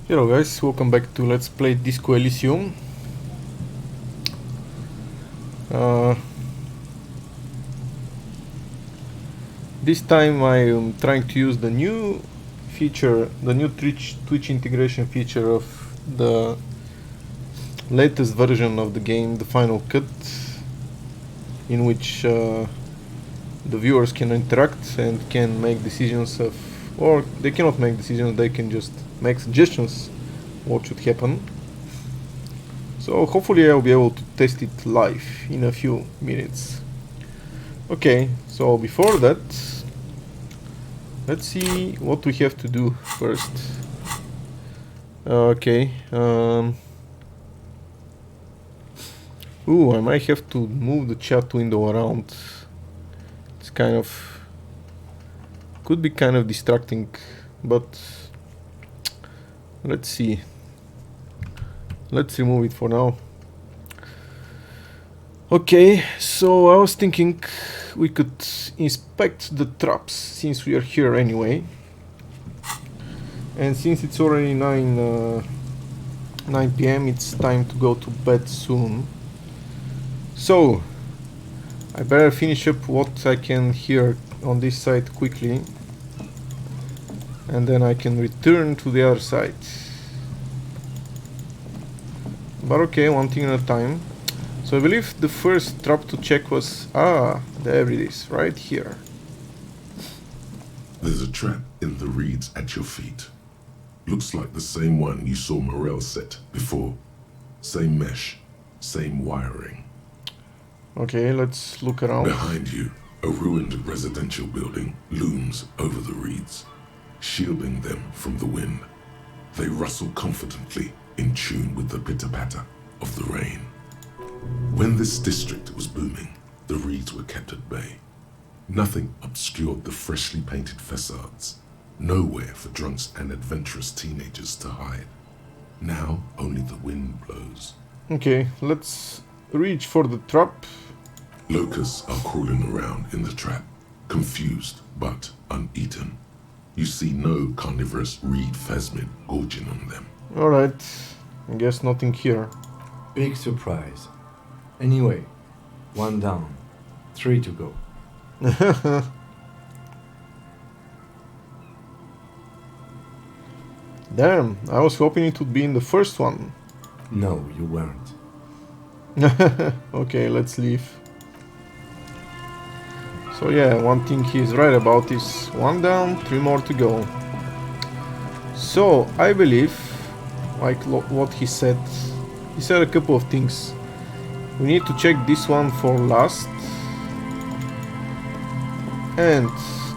Hello guys, welcome back to Let's Play Disco Elysium. Uh, this time I am trying to use the new feature, the new Twitch integration feature of the latest version of the game, the Final Cut, in which the viewers can interact and can make decisions of, or they cannot make decisions, they can just make suggestions what should happen. So hopefully I'll be able to test it live in a few minutes. Okay, so before that, let's see what we have to do first. Okay. Ooh, I might have to move the chat window around. It's kind of... could be kind of distracting, but... let's see. Let's remove it for now. Okay, so I was thinking we could inspect the traps since we are here anyway. And since it's already 9 p.m, it's time to go to bed soon. So, I better finish up what I can here on this side quickly. And then I can return to the other side. But okay, one thing at a time. So I believe the first trap to check was... ah, there it is, right here. There's a trap in the reeds at your feet. Looks like the same one you saw Morel set before. Same mesh, same wiring. Okay, let's look around. Behind you, a ruined residential building looms over the reeds, shielding them from the wind. They rustle confidently, in tune with the pitter-patter of the rain. When this district was booming, the reeds were kept at bay. Nothing obscured the freshly painted facades. Nowhere for drunks and adventurous teenagers to hide. Now only the wind blows. Okay, let's reach for the trap. Locusts are crawling around in the trap, confused but uneaten. You see no carnivorous reed phasmid gorging on them. Alright, I guess nothing here. Big surprise. Anyway, 1 down, 3 to go. Damn, I was hoping it would be in the first one. No, you weren't. Okay, let's leave. So yeah, one thing he's right about is 1 down, 3 more to go. So, I believe, like what he said a couple of things. We need to check this one for last. And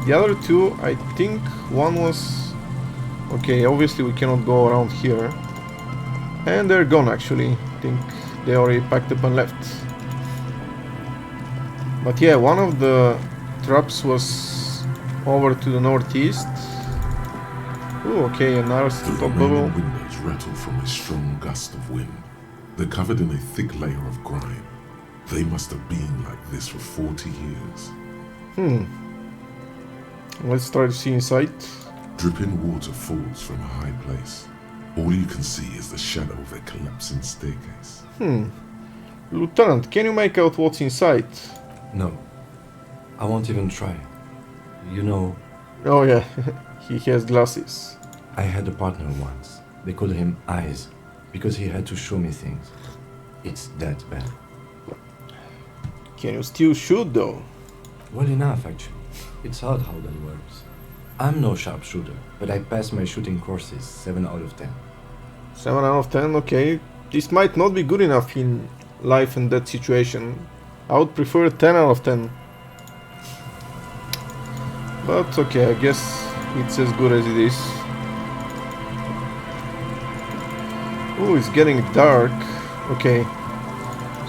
the other two, I think one was... okay, obviously we cannot go around here. And they're gone actually. I think they already packed up and left. But yeah, one of the traps was over to the northeast. Ooh, okay, another top bubble. The windows rattle from a strong gust of wind. They're covered in a thick layer of grime. They must have been like this for 40 years. Let's try to see inside. Dripping water falls from a high place. All you can see is the shadow of a collapsing staircase. Lieutenant, can you make out what's inside? No, I won't even try. You know, Oh yeah, he has glasses. I had a partner once. They called him Eyes, because he had to show me things. It's that bad. Can you still shoot though? Well enough, actually. It's odd how that works. I'm no sharpshooter, but I passed my shooting courses 7 out of 10. 7 out of 10, okay. This might not be good enough in life and death situation. I would prefer 10 out of 10. But okay, I guess it's as good as it is. Oh, it's getting dark. Okay.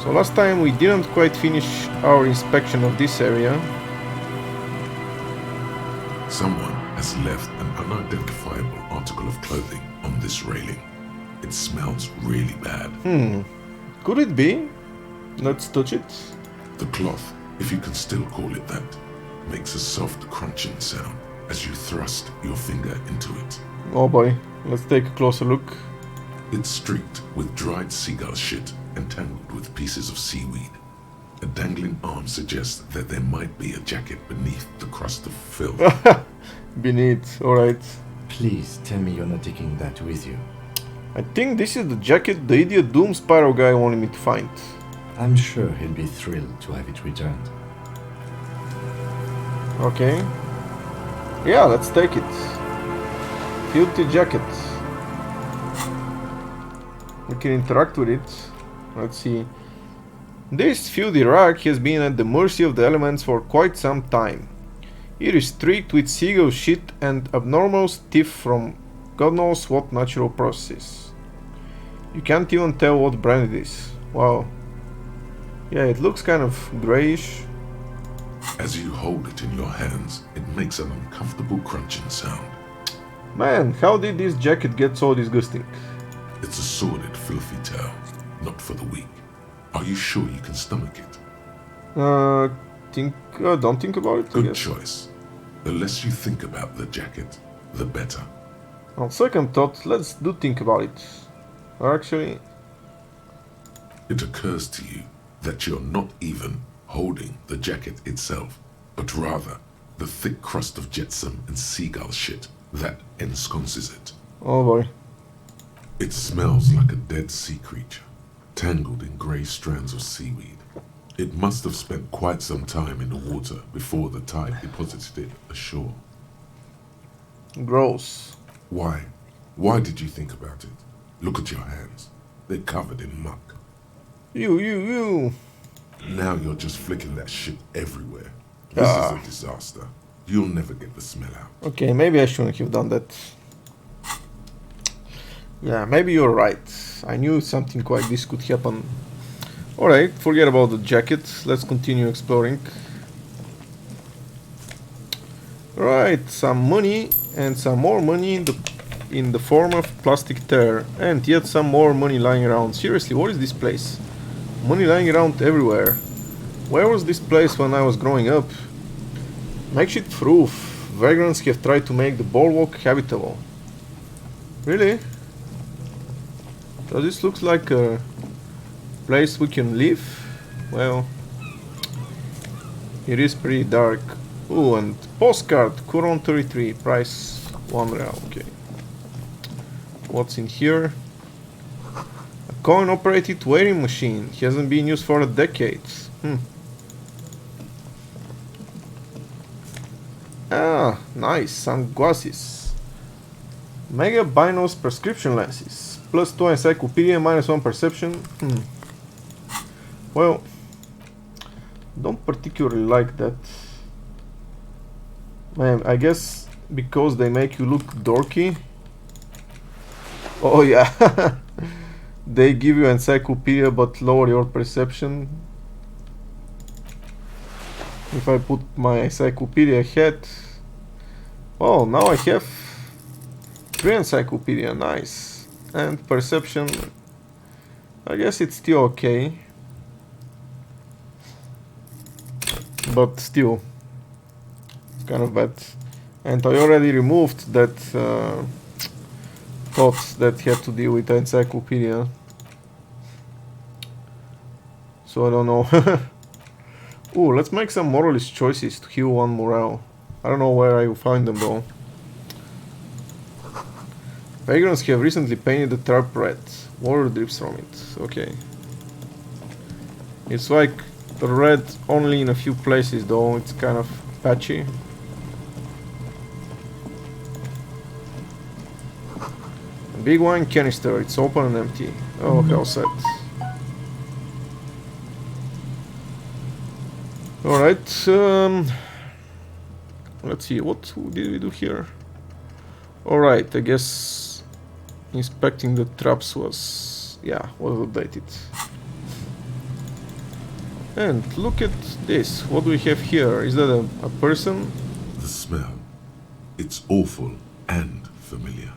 So last time we didn't quite finish our inspection of this area. Someone has left an unidentifiable article of clothing on this railing. It smells really bad. Could it be? Let's touch it. The cloth, if you can still call it that, makes a soft crunching sound as you thrust your finger into it. Oh boy. Let's take a closer look. It's streaked with dried seagull shit and tangled with pieces of seaweed. A dangling arm suggests that there might be a jacket beneath the crust of filth. Beneath, alright. Please tell me you're not taking that with you. I think this is the jacket the idiot Doom Spyro guy wanted me to find. I'm sure he'll be thrilled to have it returned. Okay. Yeah, let's take it. Filthy jacket. We can interact with it. Let's see. This filthy rag has been at the mercy of the elements for quite some time. It is streaked with seagull shit and abnormal stiff from God knows what natural processes. You can't even tell what brand it is. Wow. Yeah, it looks kind of grayish. As you hold it in your hands, it makes an uncomfortable crunching sound. Man, how did this jacket get so disgusting? It's a sordid, filthy tale, not for the weak. Are you sure you can stomach it? Don't think about it, I Good guess. choice. The less you think about the jacket, the better. On second thought, let's do think about it. Or actually, It occurs to you that you're not even holding the jacket itself, but rather the thick crust of jetsam and seagull shit that ensconces it. oh boy. It smells like a dead sea creature, tangled in grey strands of seaweed. It must have spent quite some time in the water before the tide deposited it ashore. Gross. Why? Why did you think about it? Look at your hands. They're covered in muck. You. Now you're just flicking that shit everywhere. This is a disaster. You'll never get the smell out. Okay, maybe I shouldn't have done that. Yeah, maybe you're right. I knew something like this could happen. Alright, forget about the jacket. Let's continue exploring. Right, some money and some more money in the form of plastic tear. And yet some more money lying around. Seriously, what is this place? Money lying around everywhere. Where was this place when I was growing up? Makeshift roof. Vagrants have tried to make the boardwalk habitable. Really? Does this look like a place we can live? Well, it is pretty dark. Ooh, and postcard, Couron 33, price 1 real, okay. What's in here? A coin-operated weighing machine, hasn't been used for decades. Ah, nice, sunglasses. Mega Binos prescription lenses. Plus 2 encyclopedia, minus 1 perception. Well, don't particularly like that. Man, I guess because they make you look dorky. Oh yeah. They give you encyclopedia but lower your perception. If I put my encyclopedia hat. Oh, now I have 3 encyclopedia, nice. And perception, I guess it's still okay. But still, it's kind of bad. And I already removed that thought that had to deal with the encyclopedia. So I don't know. Ooh, let's make some moralist choices to heal 1 morale. I don't know where I will find them though. Vagrants have recently painted the trap red. Water drips from it. Okay. It's like red only in a few places though. It's kind of patchy. A big wine canister. It's open and empty. Oh, hell set. Alright. Let's see. What did we do here? Alright, I guess inspecting the traps was updated. And look at this. What do we have here? Is that a person? The smell. It's awful and familiar.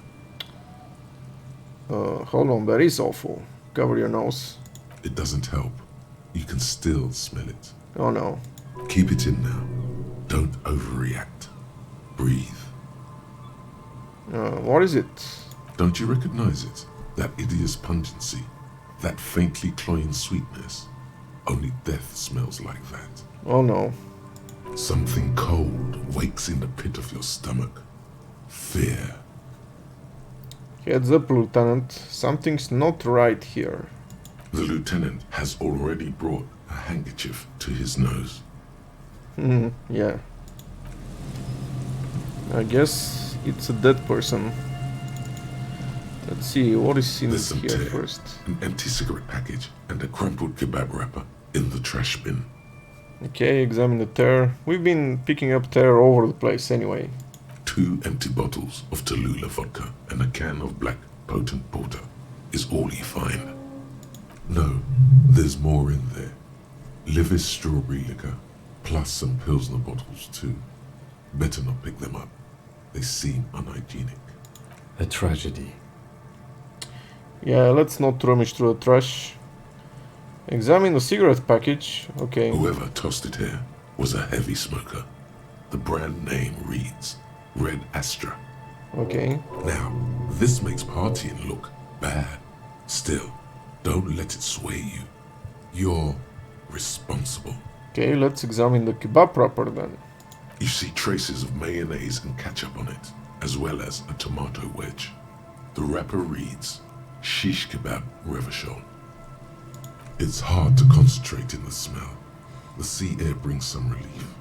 Hold on, that is awful. Cover your nose. It doesn't help. You can still smell it. Oh no. Keep it in now. Don't overreact. Breathe. What is it? Don't you recognize it? That hideous pungency, that faintly cloying sweetness. Only death smells like that. Oh no. Something cold wakes in the pit of your stomach. Fear. Heads up, Lieutenant. Something's not right here. The lieutenant has already brought a handkerchief to his nose. Yeah. I guess it's a dead person. Let's see, what is in There's some here tear, first? an empty cigarette package, and a crumpled kebab wrapper in the trash bin. Okay, examine the tear. We've been picking up tear all over the place anyway. 2 empty bottles of Tallulah vodka and a can of black potent porter is all you find. No, there's more in there. Livis strawberry liquor, plus some Pilsner bottles too. Better not pick them up. They seem unhygienic. A tragedy. Yeah, let's not rummage through the trash. Examine the cigarette package. Okay. Whoever tossed it here was a heavy smoker. The brand name reads Red Astra. Okay. Now, this makes partying look bad. Still, don't let it sway you. You're responsible. Okay, let's examine the kebab wrapper then. You see traces of mayonnaise and ketchup on it, as well as a tomato wedge. The wrapper reads Shish Kebab Revachol. It's hard to concentrate in the smell. The sea air brings some relief.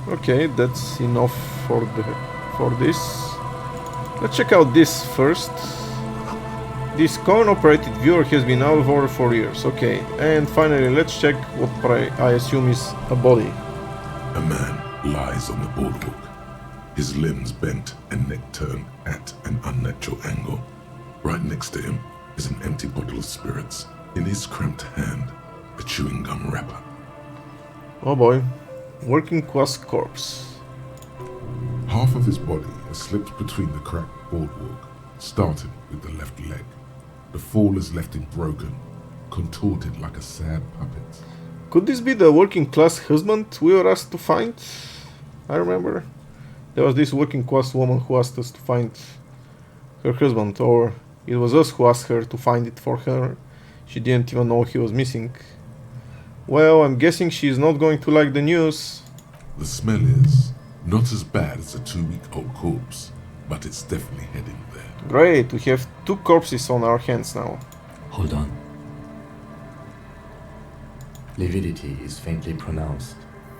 Okay, that's enough for this. Let's check out this first. This coin-operated viewer has been out for 4 years. Okay, and finally, let's check what I assume is a body. A man lies on the boardwalk, his limbs bent and neck turned at an unnatural angle. Right next to him is an empty bottle of spirits. In his cramped hand, a chewing gum wrapper. Oh boy, working class corpse. Half of his body has slipped between the cracked boardwalk, starting with the left leg. The fall has left him broken, contorted like a sad puppet. Could this be the working class husband we were asked to find? I remember there was this working class woman who asked us to find her husband, or it was us who asked her to find it for her. She didn't even know he was missing. Well, I'm guessing she's not going to like the news. The smell is not as bad as a 2-week-old corpse, but it's definitely heading there. Great, we have 2 corpses on our hands now. Hold on. Lividity is faintly pronounced.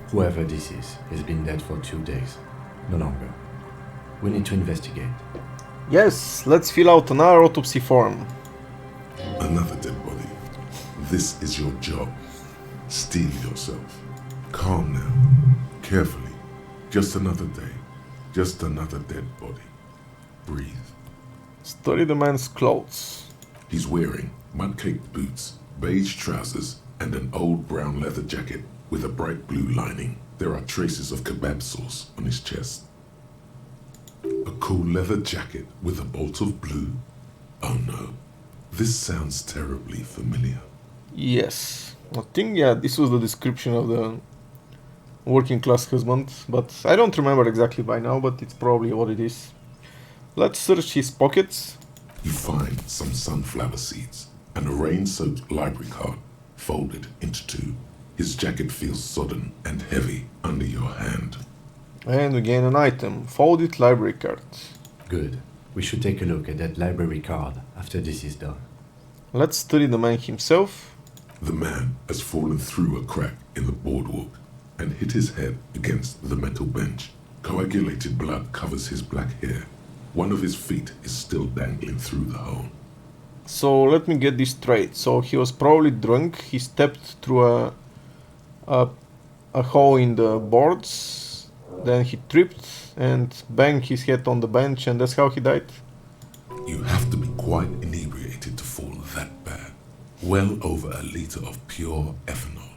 Whoever this is has been dead for 2 days. No longer. We need to investigate. Yes, let's fill out another autopsy form. Another dead body. This is your job. Steel yourself. Calm now. Carefully. Just another day. Just another dead body. Breathe. Study the man's clothes. He's wearing mud-caked boots, beige trousers, and an old brown leather jacket with a bright blue lining. There are traces of kebab sauce on his chest. A cool leather jacket with a bolt of blue? Oh no. This sounds terribly familiar. Yes, I think, yeah, this was the description of the working class husband, but I don't remember exactly by now, but it's probably what it is. Let's search his pockets. You find some sunflower seeds and a rain-soaked library card folded into 2. His jacket feels sodden and heavy under your hand. And we gain an item, folded library card. Good. We should take a look at that library card after this is done. Let's study the man himself. The man has fallen through a crack in the boardwalk and hit his head against the metal bench. Coagulated blood covers his black hair. One of his feet is still dangling through the hole. So let me get this straight. So he was probably drunk, he stepped through a hole in the boards, then he tripped and banged his head on the bench, and that's how he died. You have to be quite inebriated to fall that bad. Well over a liter of pure ethanol.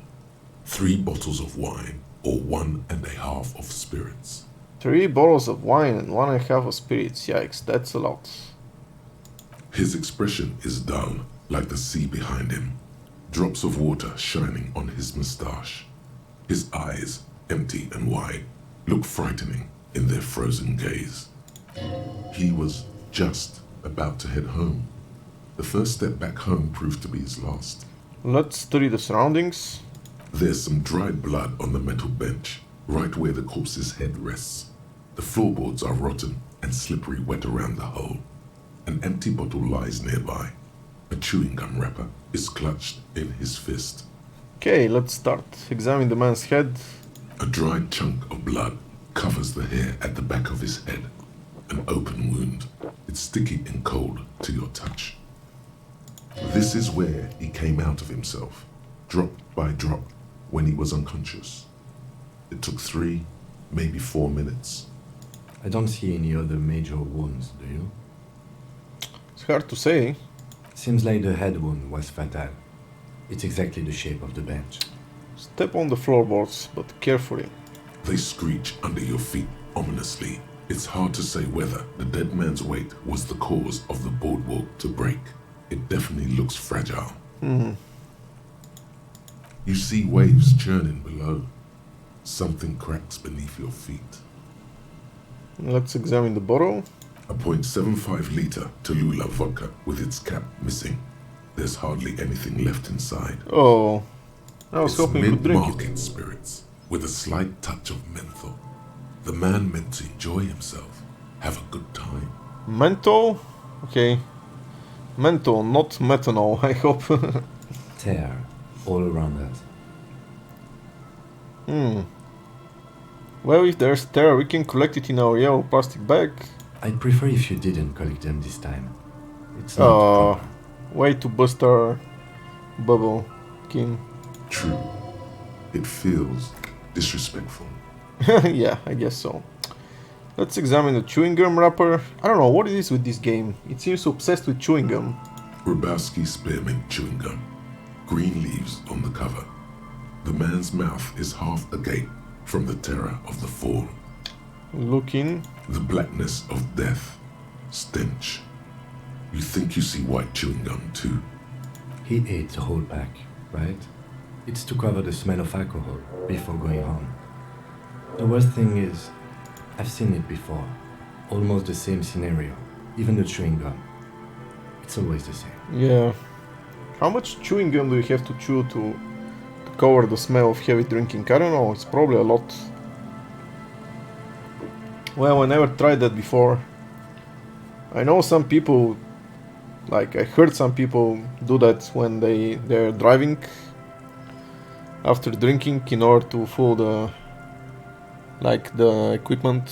3 bottles of wine or 1.5 of spirits. 3 bottles of wine and 1.5 of spirits. Yikes, that's a lot. His expression is dull, like the sea behind him. Drops of water shining on his moustache. His eyes, empty and wide, look frightening in their frozen gaze. He was just about to head home. The first step back home proved to be his last. Let's study the surroundings. There's some dried blood on the metal bench, right where the corpse's head rests. The floorboards are rotten and slippery wet around the hole. An empty bottle lies nearby. A chewing gum wrapper is clutched in his fist. Okay, let's start. Examine the man's head. A dried chunk of blood covers the hair at the back of his head. An open wound. It's sticky and cold to your touch. This is where he came out of himself, drop by drop, when he was unconscious. It took 3, maybe 4 minutes. I don't see any other major wounds, do you? It's hard to say. Seems like the head wound was fatal. It's exactly the shape of the bench. Step on the floorboards, but carefully. They screech under your feet ominously. It's hard to say whether the dead man's weight was the cause of the boardwalk to break. It definitely looks fragile. You see waves churning below. Something cracks beneath your feet. Let's examine the bottle. A .75 liter Tallulah vodka with its cap missing. There's hardly anything left inside. Oh, I was It's hoping you could drink it. mid-market spirits with a slight touch of menthol. The man meant to enjoy himself, have a good time. Menthol? Okay. Menthol, not methanol, I hope. Tear all around us. Well, if there's tear, we can collect it in our yellow plastic bag. I'd prefer if you didn't collect them this time. It's not proper. Way to bust our bubble, Kim. True. It feels disrespectful. Yeah, I guess so. Let's examine the chewing gum wrapper. I don't know what it is with this game. It seems obsessed with chewing gum. Grabowski spearmint chewing gum. Green leaves on the cover. The man's mouth is half agape from the terror of the fall. Looking. The blackness of death. Stench. You think you see white chewing gum too. He ate the whole pack, right? It's to cover the smell of alcohol before going home. The worst thing is, I've seen it before. Almost the same scenario. Even the chewing gum. It's always the same. Yeah. How much chewing gum do you have to chew to cover the smell of heavy drinking? I don't know, it's probably a lot. Well, I never tried that before. I know some people, like I heard some people do that when they're driving after drinking in order to fool the equipment,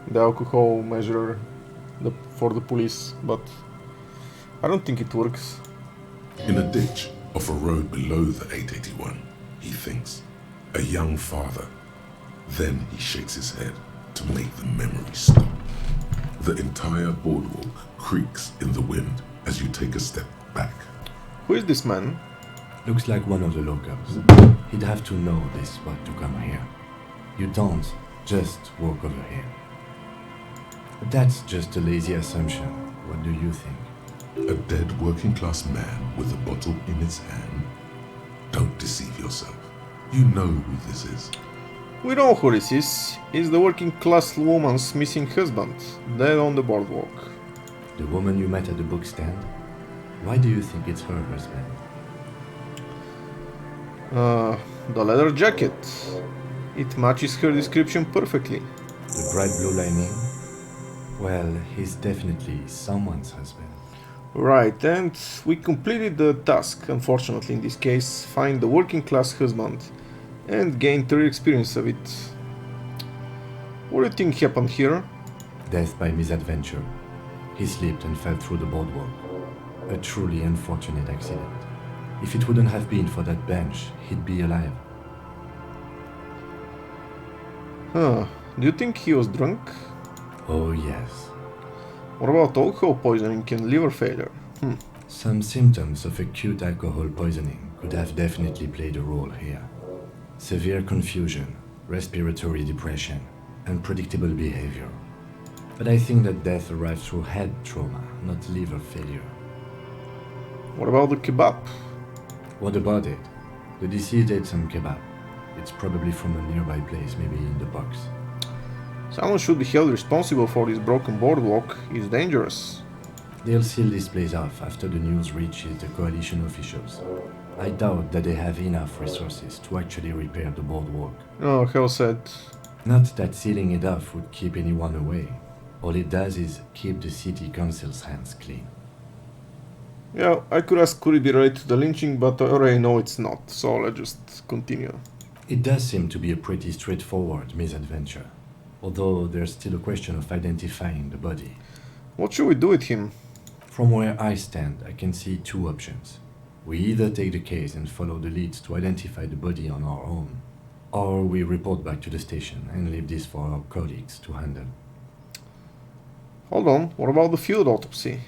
the alcohol measure for the police, but I don't think it works. In a ditch off a road below the 881, he thinks, a young father. Then he shakes his head to make the memory stop. The entire boardwalk creaks in the wind as you take a step back. Who is this man? Looks like one of the locals. He'd have to know this spot to come here. You don't just walk over here. But that's just a lazy assumption. What do you think? A dead working class man with a bottle in his hand? Don't deceive yourself. You know who this is. We know who this is. It's the working class woman's missing husband, dead on the boardwalk. The woman you met at the book stand? Why do you think it's her husband? The leather jacket. It matches her description perfectly. The bright blue lining? Well, he's definitely someone's husband. Right, and we completed the task, unfortunately in this case, find the working class husband and gain 3 experience of it. What do you think happened here? Death by misadventure. He slipped and fell through the boardwalk. A truly unfortunate accident. If it wouldn't have been for that bench, he'd be alive. Do you think he was drunk? Oh yes. What about alcohol poisoning and liver failure? Some symptoms of acute alcohol poisoning could have definitely played a role here. Severe confusion, respiratory depression, unpredictable behavior. But I think that death arrived through head trauma, not liver failure. What about the kebab? What about it? The deceased ate some kebab. It's probably from a nearby place, maybe in the box. Someone should be held responsible for this broken boardwalk. It's dangerous. They'll seal this place off after the news reaches the coalition officials. I doubt that they have enough resources to actually repair the boardwalk. Oh, hell said. Not that sealing it off would keep anyone away. All it does is keep the city council's hands clean. Yeah, I could ask could it be related to the lynching, but I already know it's not, so let's just continue. It does seem to be a pretty straightforward misadventure, although there's still a question of identifying the body. What should we do with him? From where I stand, I can see two options. We either take the case and follow the leads to identify the body on our own, or we report back to the station and leave this for our colleagues to handle. Hold on, what about the field autopsy?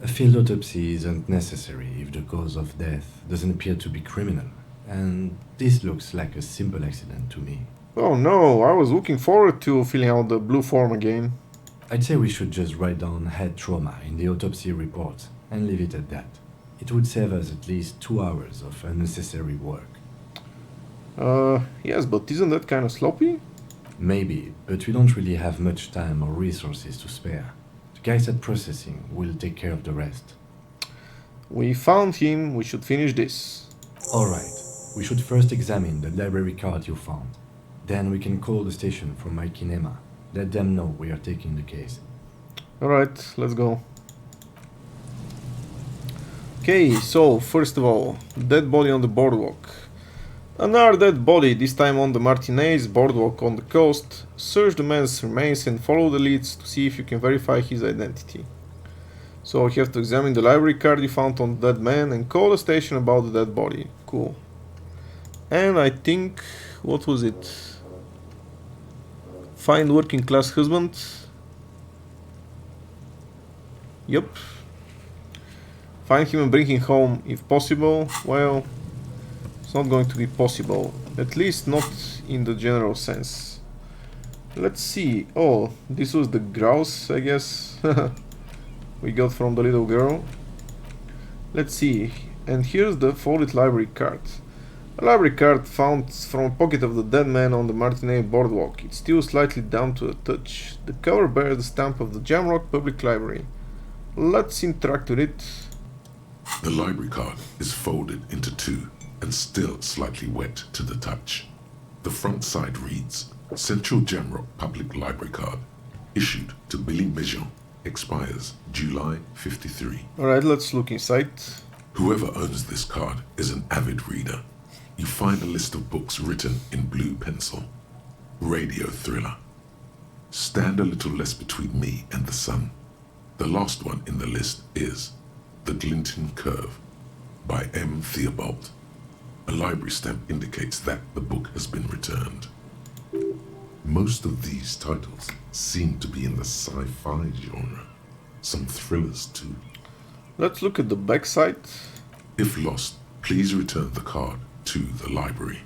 A field autopsy isn't necessary if the cause of death doesn't appear to be criminal, and this looks like a simple accident to me. Oh no, I was looking forward to filling out the blue form again. I'd say we should just write down head trauma in the autopsy report and leave it at that. It would save us at least 2 hours of unnecessary work. Yes, but isn't that kind of sloppy? Maybe, but we don't really have much time or resources to spare. The guys at processing will take care of the rest. We found him, we should finish this. Alright, we should first examine the library card you found. Then we can call the station from my kinema. Let them know we are taking the case. Alright, let's go. Okay, so first of all, dead body on the boardwalk. Another dead body, this time on the Martinez boardwalk on the coast. Search the man's remains and follow the leads to see if you can verify his identity. So you have to examine the library card you found on the dead man and call the station about the dead body. Cool. And I think, what was it? Find working class husband. Yep. Find him and bring him home if possible. Well, it's not going to be possible. At least not in the general sense. Let's see. Oh, this was the grouse, I guess. We got from the little girl. Let's see. And here's the folded library card. A library card found from a pocket of the dead man on the Martinez boardwalk. It's still slightly damp to the touch. The cover bears the stamp of the Jamrock Public Library. Let's interact with it. The library card is folded into two and still slightly wet to the touch. The front side reads, Central Jamrock Public Library Card, issued to Billy Mijon, expires July 53. Alright, let's look inside. Whoever owns this card is an avid reader. You find a list of books written in blue pencil. Radio thriller. Stand a little less between me and the sun. The last one in the list is The Glinting Curve by M. Theobald. A library stamp indicates that the book has been returned. Most of these titles seem to be in the sci-fi genre. Some thrillers too. Let's look at the backside. If lost, please return the card to the library.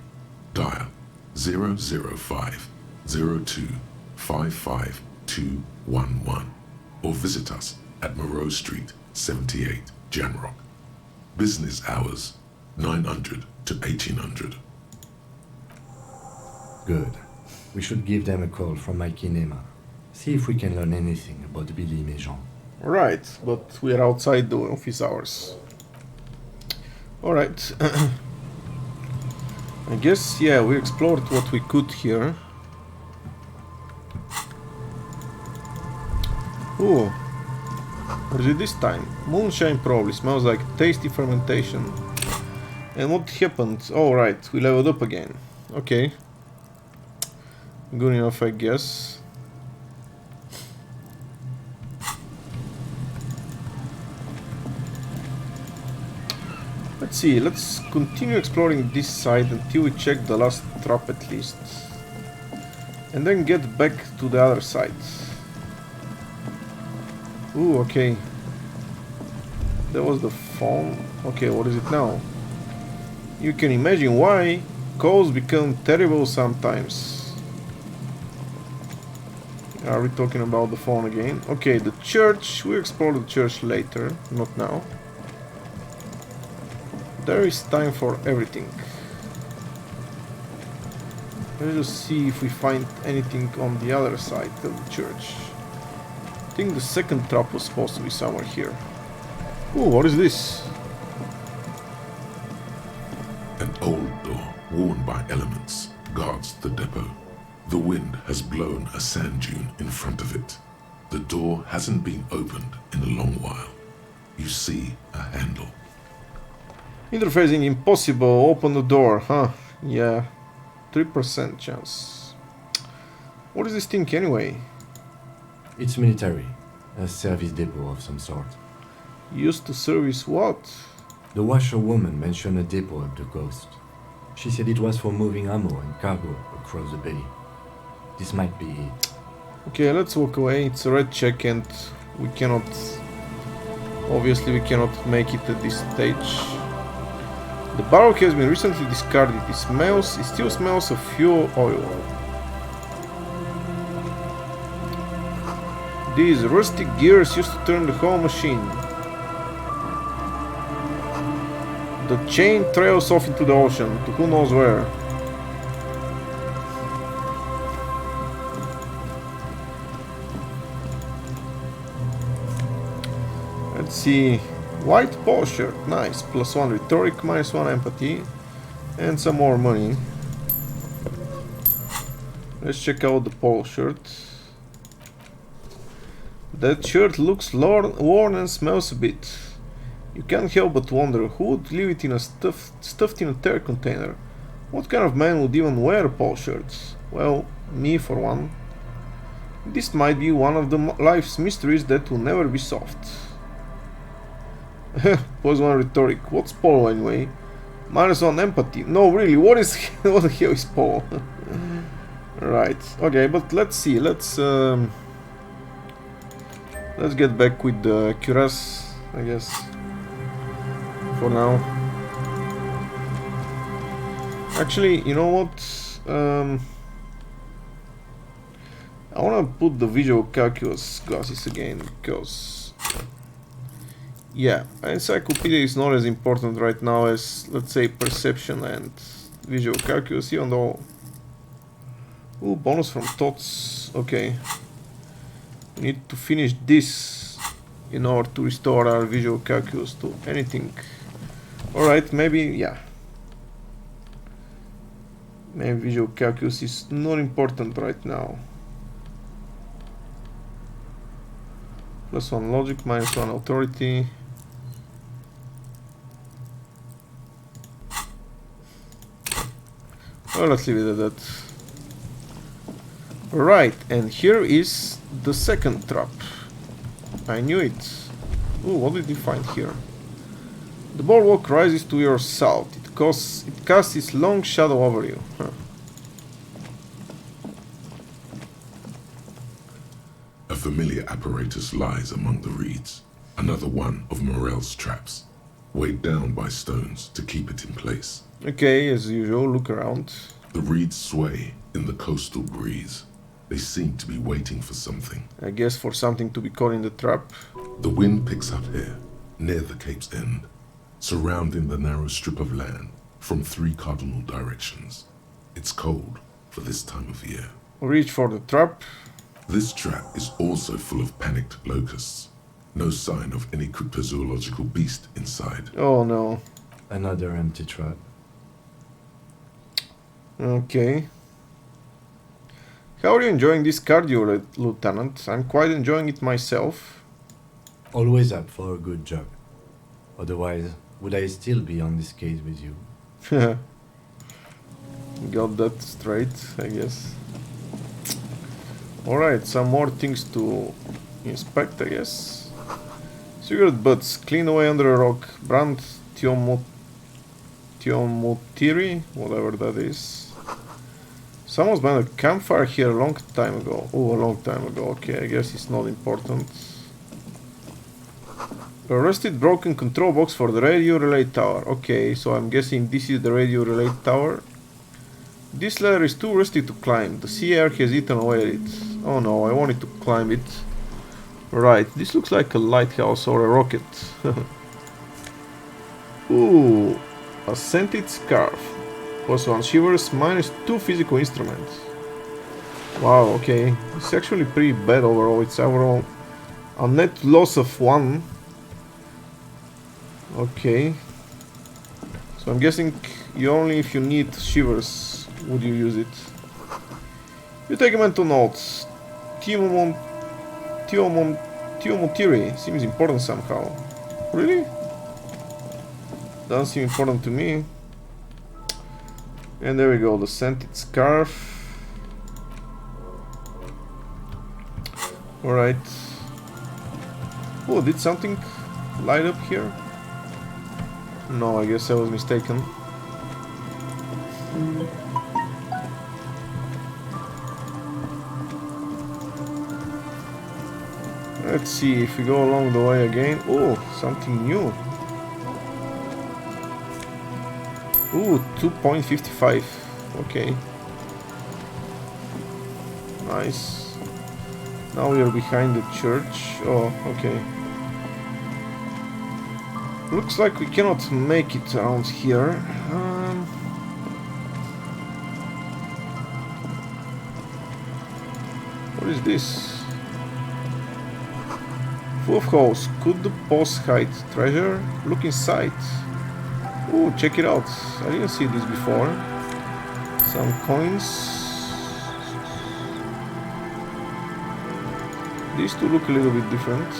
Dial 005 02 55211 or visit us at Moreau Street, 78, Jamrock. Business hours 900 to 1800. Good. We should give them a call from my kinema. See if we can learn anything about Billy Mijon. Right, but we are outside the office hours. Alright. I guess, yeah, we explored what we could here. Ooh. What is it this time? Moonshine probably. Smells like tasty fermentation. And what happened? Oh, right, we leveled up again. Okay. Good enough, I guess. Let's see, let's continue exploring this side until we check the last trap at least. And then get back to the other side. Ooh, okay. That was the phone. Okay, what is it now? You can imagine why calls become terrible sometimes. Are we talking about the phone again? Okay, the church. We'll explore the church later, not now. There is time for everything. Let's just see if we find anything on the other side of the church. I think the second trap was supposed to be somewhere here. Ooh, what is this? An old door, worn by elements, guards the depot. The wind has blown a sand dune in front of it. The door hasn't been opened in a long while. You see a handle. Interfacing impossible. Open the door, huh? Yeah. 3% chance. What is this thing anyway? It's military, a service depot of some sort. Used to service what? The washerwoman mentioned a depot up the coast. She said it was for moving ammo and cargo across the bay. This might be it. Okay, let's walk away. It's a red check and we cannot... Obviously we cannot make it at this stage. The barrel has been recently discarded. It still smells of fuel oil. These rusty gears used to turn the whole machine. The chain trails off into the ocean, to who knows where. Let's see. White polo shirt, nice. +1 rhetoric, -1 empathy. And some more money. Let's check out the polo shirt. That shirt looks worn and smells a bit. You can't help but wonder who would leave it in a stuffed in a tear container. What kind of man would even wear a polo shirt? Well, me for one. This might be one of the life's mysteries that will never be solved. +1 rhetoric. What's polo anyway? -1 empathy. No, really, what the hell is polo? Right. Okay, but let's see. Let's get back with the cuirass, I guess. For now. Actually, you know what? I wanna put the visual calculus glasses again because. Yeah, encyclopedia is not as important right now as, let's say, perception and visual calculus, even though... Ooh, bonus from thoughts. Okay. We need to finish this in order to restore our visual calculus to anything. Alright, maybe, yeah. Maybe visual calculus is not important right now. +1 logic, -1 authority. Well, let's leave it at that. Right, and here is the second trap. I knew it. Ooh, what did you find here? The boardwalk rises to your south. It casts its long shadow over you. Huh. A familiar apparatus lies among the reeds. Another one of Morel's traps, weighed down by stones to keep it in place. Okay, as usual, look around. The reeds sway in the coastal breeze. They seem to be waiting for something. I guess for something to be caught in the trap. The wind picks up here, near the cape's end, surrounding the narrow strip of land from 3 cardinal directions. It's cold for this time of year. Reach for the trap. This trap is also full of panicked locusts. No sign of any cryptozoological beast inside. Oh no. Another empty trap. Okay. How are you enjoying this cardio, Lieutenant? I'm quite enjoying it myself. Always up for a good job. Otherwise, would I still be on this case with you? Got that straight, I guess. Alright, some more things to inspect, I guess. Cigarette butts, clean away under a rock. Brand Tiomutiri, whatever that is. Someone's burned a campfire here a long time ago. Oh, a long time ago. Okay, I guess it's not important. A rusted broken control box for the radio relay tower. Okay, so I'm guessing this is the radio relay tower. This ladder is too rusty to climb. The sea air has eaten away at it. Oh no, I wanted to climb it. Right, this looks like a lighthouse or a rocket. Ooh, a scented scarf. +1. Shivers -2 physical instruments. Wow, okay. It's actually pretty bad overall. It's overall a net loss of 1. Okay. So I'm guessing you only if you need shivers would you use it. You take mental notes. Theomotiri seems important somehow. Really? Doesn't seem important to me. And there we go, the scented scarf. Alright. Oh, did something light up here? No, I guess I was mistaken. Let's see if we go along the way again. Oh, something new. Ooh, 2.55. Okay. Nice. Now we are behind the church. Oh, okay. Looks like we cannot make it around here. What is this? Full of holes. Could the boss hide treasure? Look inside. Ooh, check it out. I didn't see this before. Some coins. These two look a little bit different.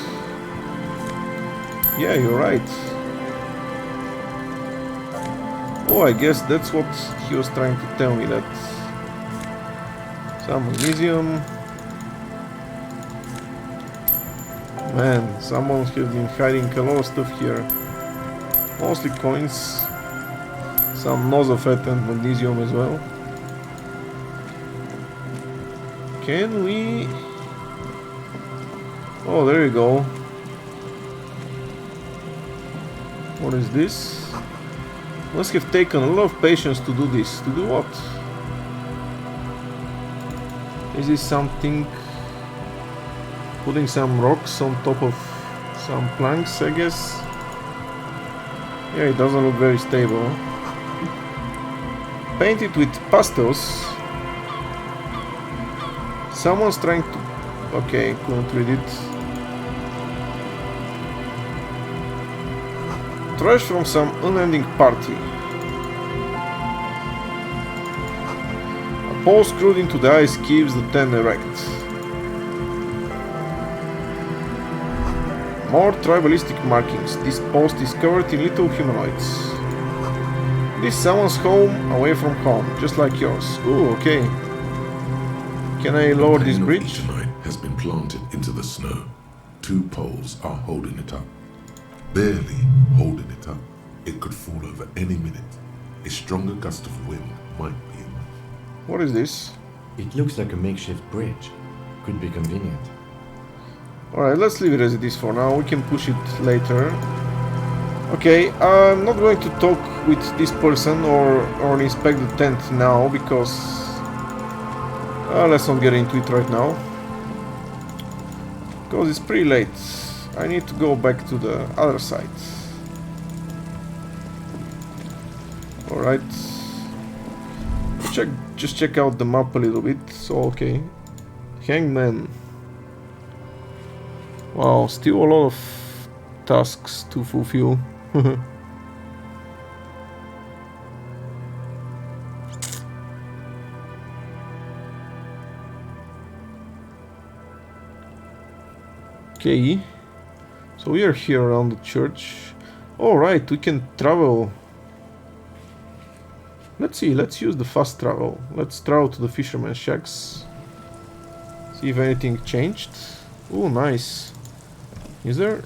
Yeah, you're right. Oh, I guess that's what he was trying to tell me, that some Elysium. Man, someone has been hiding a lot of stuff here. Mostly coins, some nosophet and magnesium as well. Can we... Oh, there you go. What is this? Must have taken a lot of patience to do this. To do what? Is this something... Putting some rocks on top of some planks, I guess? Yeah, it doesn't look very stable. Painted with pastels. Someone's trying to... Okay, couldn't read it. Trash from some unending party. A pole screwed into the ice keeps the tent erect. More tribalistic markings. This post is covered in little humanoids. This is someone's home away from home, just like yours. Ooh, okay. Can I lower this bridge? Tonight has been planted into the snow. 2 poles are holding it up. Barely holding it up. It could fall over any minute. A stronger gust of wind might be enough. What is this? It looks like a makeshift bridge. Could be convenient. Alright, let's leave it as it is for now. We can push it later. Okay, I'm not going to talk with this person or inspect the tent now, because... let's not get into it right now. Because it's pretty late. I need to go back to the other side. Alright. Just check out the map a little bit. So, okay. Hangman. Wow, still a lot of tasks to fulfill. Okay, so we are here around the church. Alright, we can travel. Let's see, let's use the fast travel. Let's travel to the fisherman's shacks. See if anything changed. Oh, nice. Is there...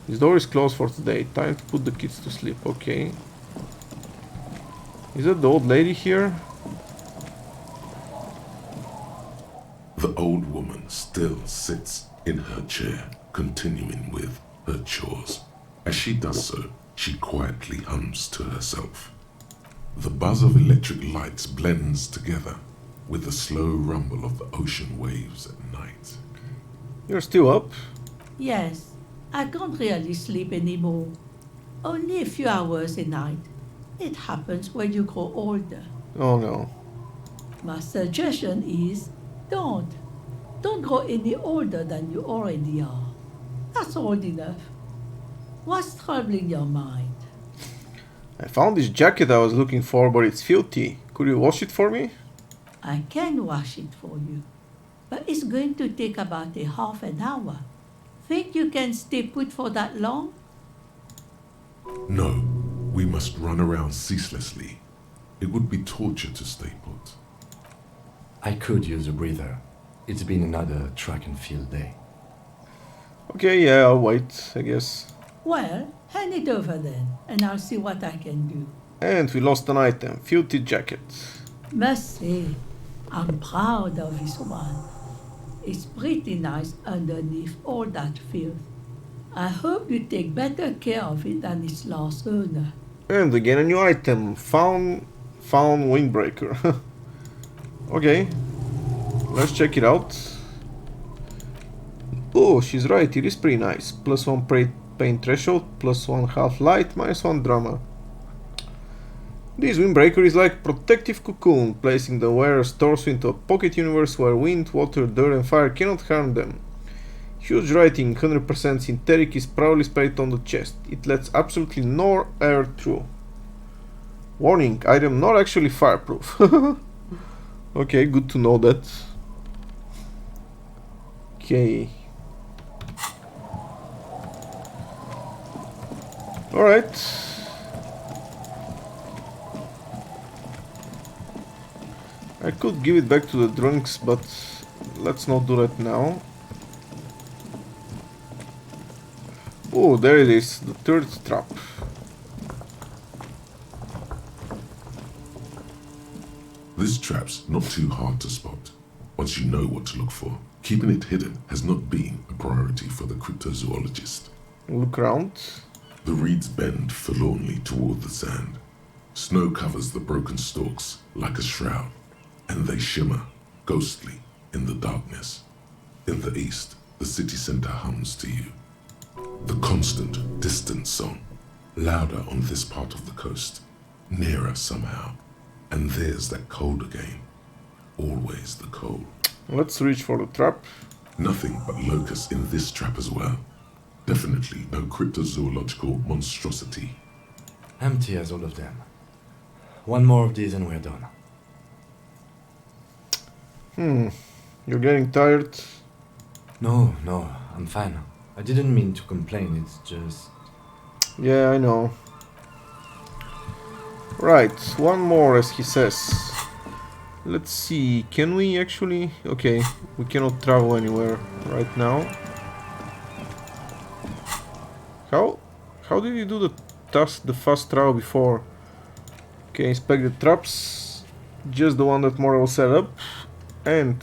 This door is closed for today. Time to put the kids to sleep. Okay. Is that the old lady here? The old woman still sits in her chair, continuing with her chores. As she does so, she quietly hums to herself. The buzz of electric lights blends together with the slow rumble of the ocean waves at night. You're still up? Yes, I can't really sleep anymore. Only a few hours a night. It happens when you grow older. Oh no. My suggestion is don't. Don't grow any older than you already are. That's old enough. What's troubling your mind? I found this jacket I was looking for, but it's filthy. Could you wash it for me? I can wash it for you, but it's going to take about a half an hour. Think you can stay put for that long? No, we must run around ceaselessly. It would be torture to stay put. I could use a breather. It's been another track and field day. Okay, yeah, I'll wait, I guess. Well, hand it over then, and I'll see what I can do. And we lost an item. Filthy jacket. Must say, I'm proud of this one. It's pretty nice underneath all that filth. I hope you take better care of it than its last owner. And again a new item. Found windbreaker. Okay. Let's check it out. Oh, she's right, it is pretty nice. +1 pain threshold, +1 half light, -1 drama. This windbreaker is like protective cocoon, placing the wearer's torso into a pocket universe where wind, water, dirt and fire cannot harm them. Huge writing, 100% synthetic, is proudly sprayed on the chest. It lets absolutely no air through. Warning, item not actually fireproof. Okay, good to know that. Okay. Alright. I could give it back to the drunks, but let's not do that now. Oh, there it is, the third trap. This trap's not too hard to spot, once you know what to look for. Keeping it hidden has not been a priority for the cryptozoologist. Look around. The reeds bend forlornly toward the sand. Snow covers the broken stalks like a shroud, and they shimmer, ghostly, in the darkness. In the east, the city center hums to you. The constant, distant song, louder on this part of the coast, nearer somehow. And there's that cold again. Always the cold. Let's reach for the trap. Nothing but locusts in this trap as well. Definitely no cryptozoological monstrosity. Empty as all of them. One more of these and we're done. You're getting tired? No, I'm fine. I didn't mean to complain, it's just... Yeah, I know. Right, one more as he says. Let's see, can we actually... Okay, we cannot travel anywhere right now. How did you do the fast travel before? Okay, inspect the traps. Just the one that Moral set up. And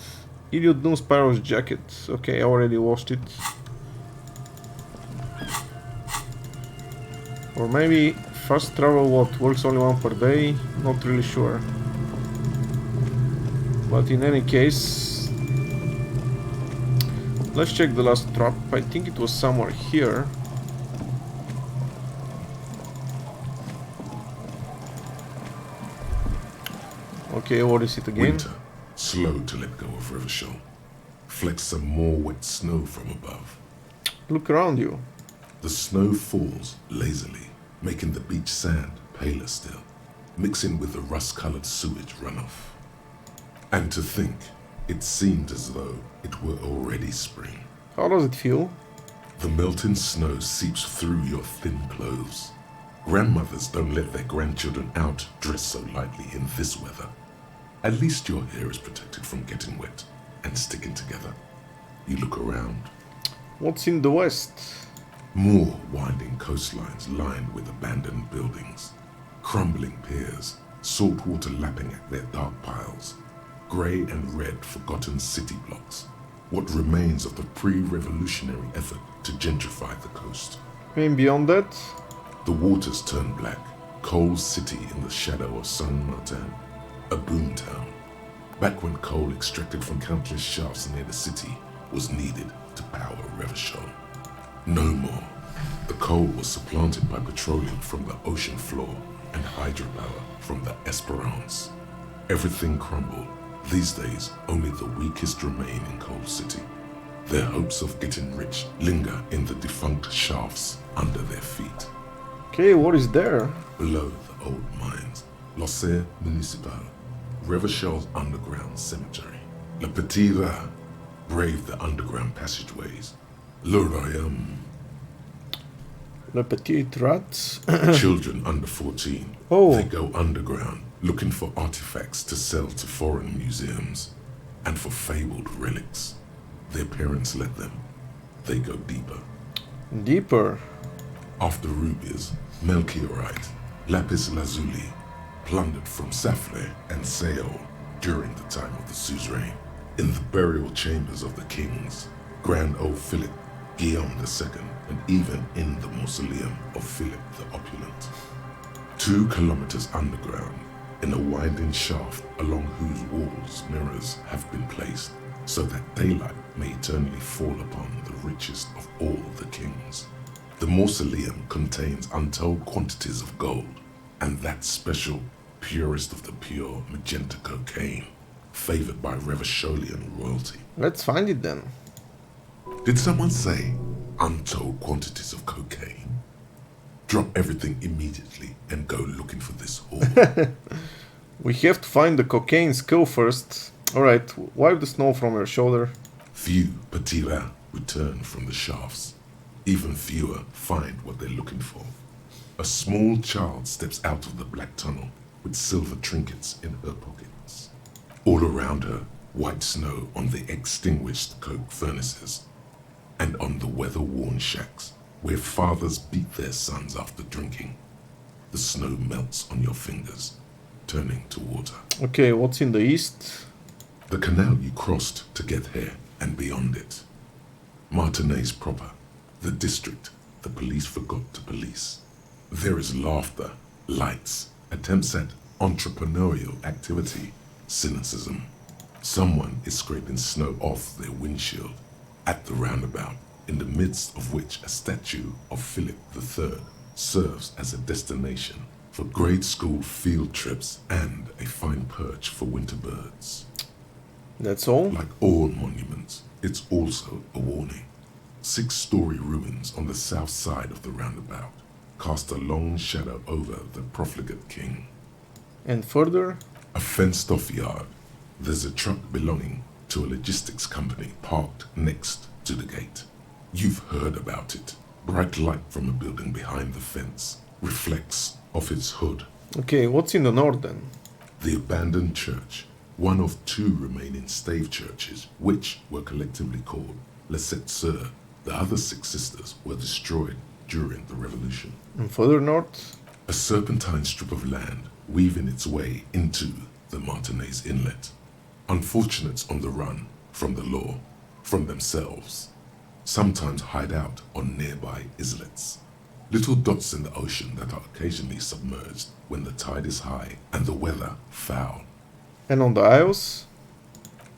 Idiot Doom Spyro's jacket. Okay, I already washed it. Or maybe fast travel what? Works only one per day? Not really sure. But in any case, let's check the last trap. I think it was somewhere here. Okay, what is it again? Winter, slow to let go of Rivershell. Flecks some more wet snow from above. Look around you. The snow falls lazily, making the beach sand paler still, mixing with the rust-colored sewage runoff. And to think, it seemed as though it were already spring. How does it feel? The melting snow seeps through your thin clothes. Grandmothers don't let their grandchildren out dressed so lightly in this weather. At least your hair is protected from getting wet and sticking together. You look around. What's in the west? More winding coastlines lined with abandoned buildings. Crumbling piers, salt water lapping at their dark piles. Grey and red forgotten city blocks. What remains of the pre-revolutionary effort to gentrify the coast. And beyond that? The waters turn black. Coal City in the shadow of San Martin. A boomtown. Back when coal extracted from countless shafts near the city was needed to power Revachol. No more. The Coal was supplanted by petroleum from the ocean floor and hydropower from the Esperance. Everything crumbled. These days, only the weakest remain in Coal City. Their hopes of getting rich linger in the defunct shafts under their feet. Okay, what is there? Below the old mines, L'Océan Municipal, Revachel's underground cemetery. Le Petit Rat braved the underground passageways. Le Royaume, Le Petit Rat. children under 14. Oh. They go underground looking for artifacts to sell to foreign museums and for fabled relics. Their parents let them. They go deeper. Deeper. After rubies, Melchiorite, lapis lazuli, plundered from Safle and Seol during the time of the suzerain. In the burial chambers of the kings, Grand old Philip, Guillaume II, and even in the mausoleum of Philip the Opulent. 2 kilometers underground, in a winding shaft along whose walls mirrors have been placed, so that daylight may eternally fall upon the richest of all the kings. The mausoleum contains untold quantities of gold, and that special, purest of the pure magenta cocaine, favored by Revacholian royalty. Let's find it then. Did someone say untold quantities of cocaine? Drop everything immediately and go looking for this hoard. We have to find the cocaine skill first. Alright, wipe the snow from your shoulder. Few petits rats return from the shafts. Even fewer find what they're looking for. A small child steps out of the black tunnel with silver trinkets in her pockets. All around her, white snow on the extinguished coke furnaces and on the weather-worn shacks where fathers beat their sons after drinking. The snow melts on your fingers, turning to water. Okay, what's in the east? The canal you crossed to get here and beyond it. Martinez proper, the district the police forgot to police. There is laughter, lights, attempts at entrepreneurial activity, cynicism. Someone is scraping snow off their windshield at the roundabout, in the midst of which a statue of Philip III serves as a destination for grade school field trips and a fine perch for winter birds. That's all? Like all monuments, it's also a warning. 6-story ruins on the south side of the roundabout cast a long shadow over the profligate king. And further? A fenced-off yard. There's a truck belonging to a logistics company parked next to the gate. You've heard about it. Bright light from a building behind the fence reflects off its hood. Okay, what's in the north then? The abandoned church, one of 2 remaining stave churches, which were collectively called Les Sept Sœurs. The other 6 sisters were destroyed during the revolution. And further north? A serpentine strip of land weaving its way into the Martinez Inlet. Unfortunates on the run from the law, from themselves, sometimes hide out on nearby islets. Little dots in the ocean that are occasionally submerged when the tide is high and the weather foul. And on the isles?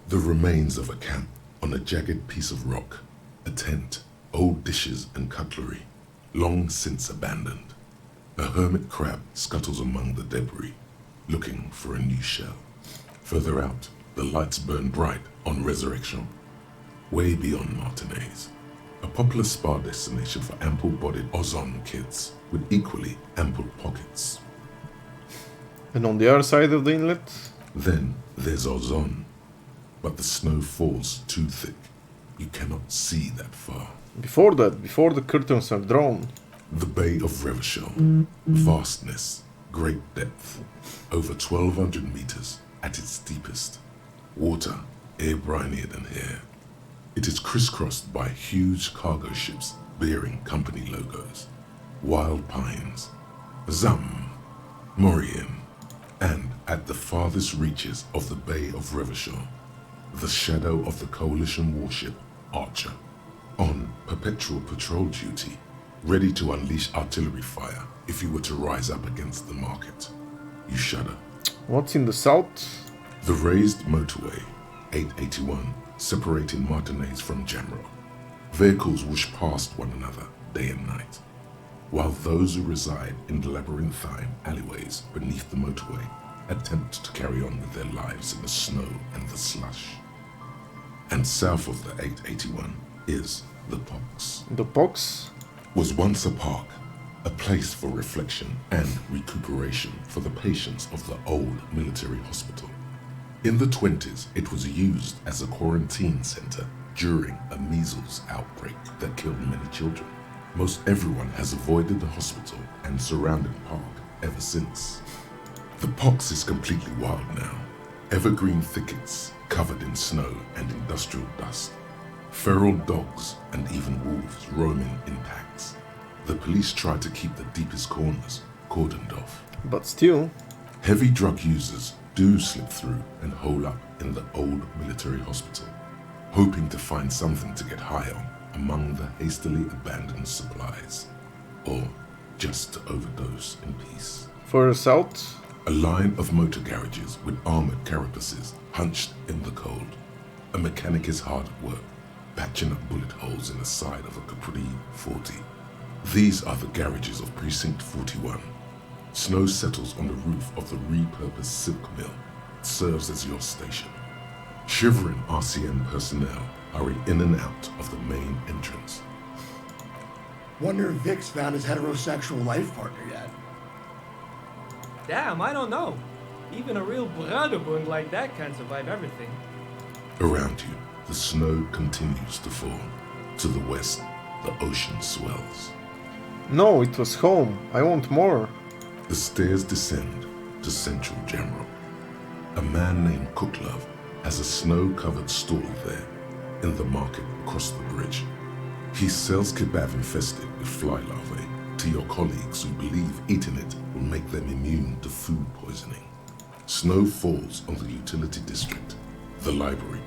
The remains of a camp on a jagged piece of rock, a tent, old dishes and cutlery, long since abandoned. A hermit crab scuttles among the debris, looking for a new shell. Further out, the lights burn bright on Resurrection, way beyond Martinez, a popular spa destination for ample-bodied Ozon kids with equally ample pockets. And on the other side of the inlet? Then there's Ozon, but the snow falls too thick. You cannot see that far. Before that, before the curtains are drawn. The Bay of Revachol, vastness, great depth, over 1,200 meters at its deepest. Water, air brinier than here. It is crisscrossed by huge cargo ships bearing company logos, wild pines, Zam, Mauryan, and at the farthest reaches of the Bay of Revachol, the shadow of the coalition warship Archer, on perpetual patrol duty, ready to unleash artillery fire if you were to rise up against the market. You shudder. What's in the south? The raised motorway, 881, separating Martinez from Jamrock. Vehicles whoosh past one another day and night. while those who reside in the labyrinthine alleyways beneath the motorway attempt to carry on with their lives in the snow and the slush. And south of the 881 is the Pox. The Pox? Was once a park, a place for reflection and recuperation for the patients of the old military hospital. In the 20s, it was used as a quarantine center during a measles outbreak that killed many children. Most everyone has avoided the hospital and surrounding park ever since. The Pox is completely wild now. Evergreen thickets covered in snow and industrial dust. Feral dogs and even wolves roaming in packs. The police try to keep the deepest corners cordoned off. But still, Heavy drug users do slip through and hole up in the old military hospital, hoping to find something to get high on among the hastily abandoned supplies, or just to overdose in peace. further south, A line of motor garages with armored carapaces hunched in the cold. A mechanic is hard at work, patching up bullet holes in the side of a Capri 40. These are the garages of Precinct 41. Snow settles on the roof of the repurposed silk mill. It serves as your station. Shivering RCM personnel hurry in and out of the main entrance. Wonder if Vic's found his heterosexual life partner yet. Damn, I don't know. Even a real Bruderbund like that can't survive everything. Around you, the snow continues to fall. To the west, the ocean swells. no, it was home. I want more. The stairs descend to Central General. A man named Cooklove has a snow-covered stall there in the market across the bridge. He sells kebab infested with fly larvae to your colleagues who believe eating it will make them immune to food poisoning. Snow falls on the utility district, the library,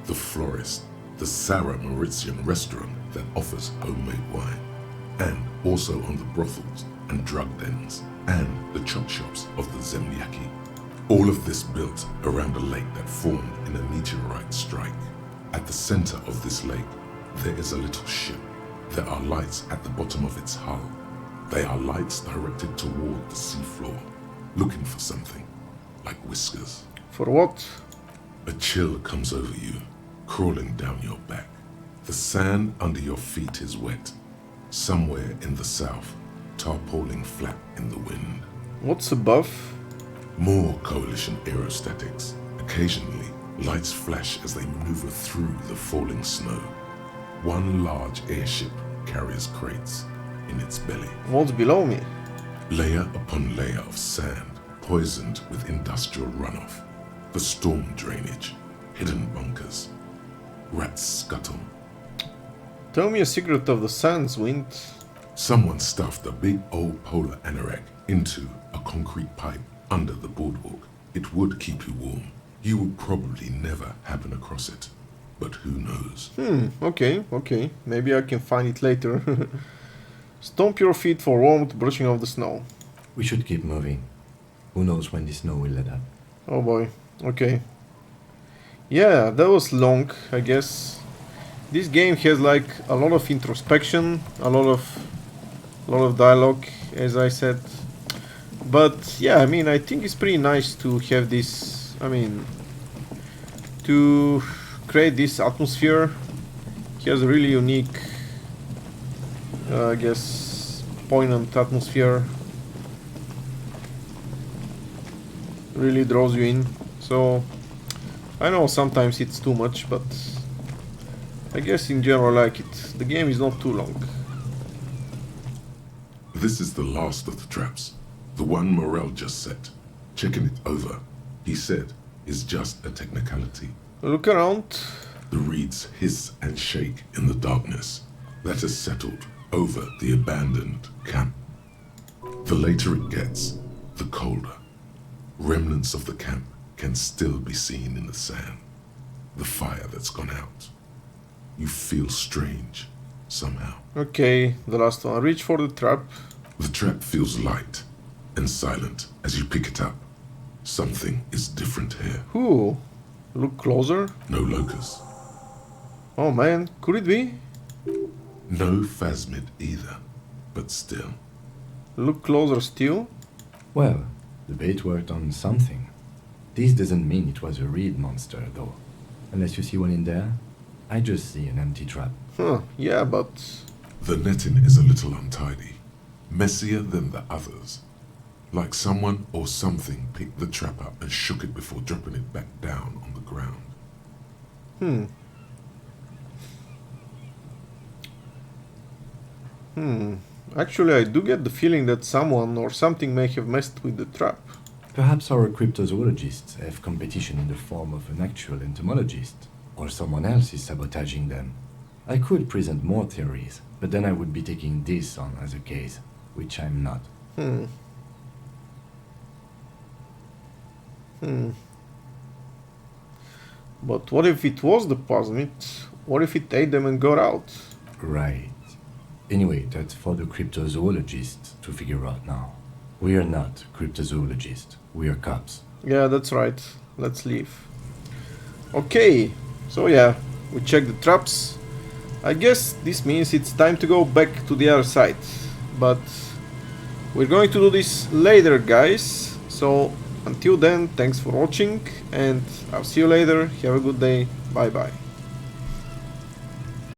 the florist, the Sarah Mauritian restaurant that offers homemade wine, and also on the brothels and drug dens and the chop shops of the Zemliaki. All of this built around a lake that formed in a meteorite strike. At the center of this lake, there is a little ship. There are lights at the bottom of its hull. They are lights directed toward the seafloor, looking for something, like whiskers. For what? A chill comes over you, crawling down your back. The sand under your feet is wet. Somewhere in the south, tarpauling flat in the wind. What's above? More coalition aerostatics. Occasionally, lights flash as they maneuver through the falling snow. One large airship carries crates in its belly. What's below me? Layer upon layer of sand, poisoned with industrial runoff. The storm drainage, hidden bunkers. Rats scuttle. Tell me a secret of the sands, Wind. Someone stuffed a big old polar anorak into a concrete pipe under the boardwalk. It would keep you warm. You would probably never happen across it. But who knows? Okay. Maybe I can find it later. Stomp your feet for warmth, brushing off the snow. We should keep moving. Who knows when the snow will let up. Oh boy, okay. Yeah, that was long, I guess. This game has like a lot of introspection, a lot of dialogue, as I said. But yeah, I mean, I think it's pretty nice to have this, to create this atmosphere. He has a really unique, I guess, poignant atmosphere. Really draws you in. So, I know sometimes it's too much, but I guess in general I like it. The game is not too long. This is the last of the traps. The one Morel just set. Checking it over, he said, is just a technicality. Look around. The reeds hiss and shake in the darkness that has settled over the abandoned camp. The later it gets, the colder. Remnants of the camp can still be seen in the sand. The fire that's gone out. You feel strange, somehow. Okay, the last one. Reach for the trap. The trap feels light and silent as you pick it up. Something is different here. Ooh, look closer. No locust. Oh man, could it be? No phasmid either. But still, Look closer still. Well, the bait worked on something. This doesn't mean it was a reed monster, though. Unless you see one in there, I just see an empty trap. Huh, yeah, but... The netting is a little untidy, messier than the others. Like someone or something picked the trap up and shook it before dropping it back down on the ground. Actually, I do get the feeling that someone or something may have messed with the trap. Perhaps our cryptozoologists have competition in the form of an actual entomologist, or someone else is sabotaging them. I could present more theories, but then I would be taking this on as a case, which I'm not. But what if it was the plasmid? What if it ate them and got out? Right. Anyway, that's for the cryptozoologists to figure out now. We are not cryptozoologists, we are cops. Yeah, that's right. Let's leave. Okay, so yeah, we checked the traps. I guess this means it's time to go back to the other side. But we're going to do this later, guys. So until then, thanks for watching and I'll see you later. Have a good day. Bye bye.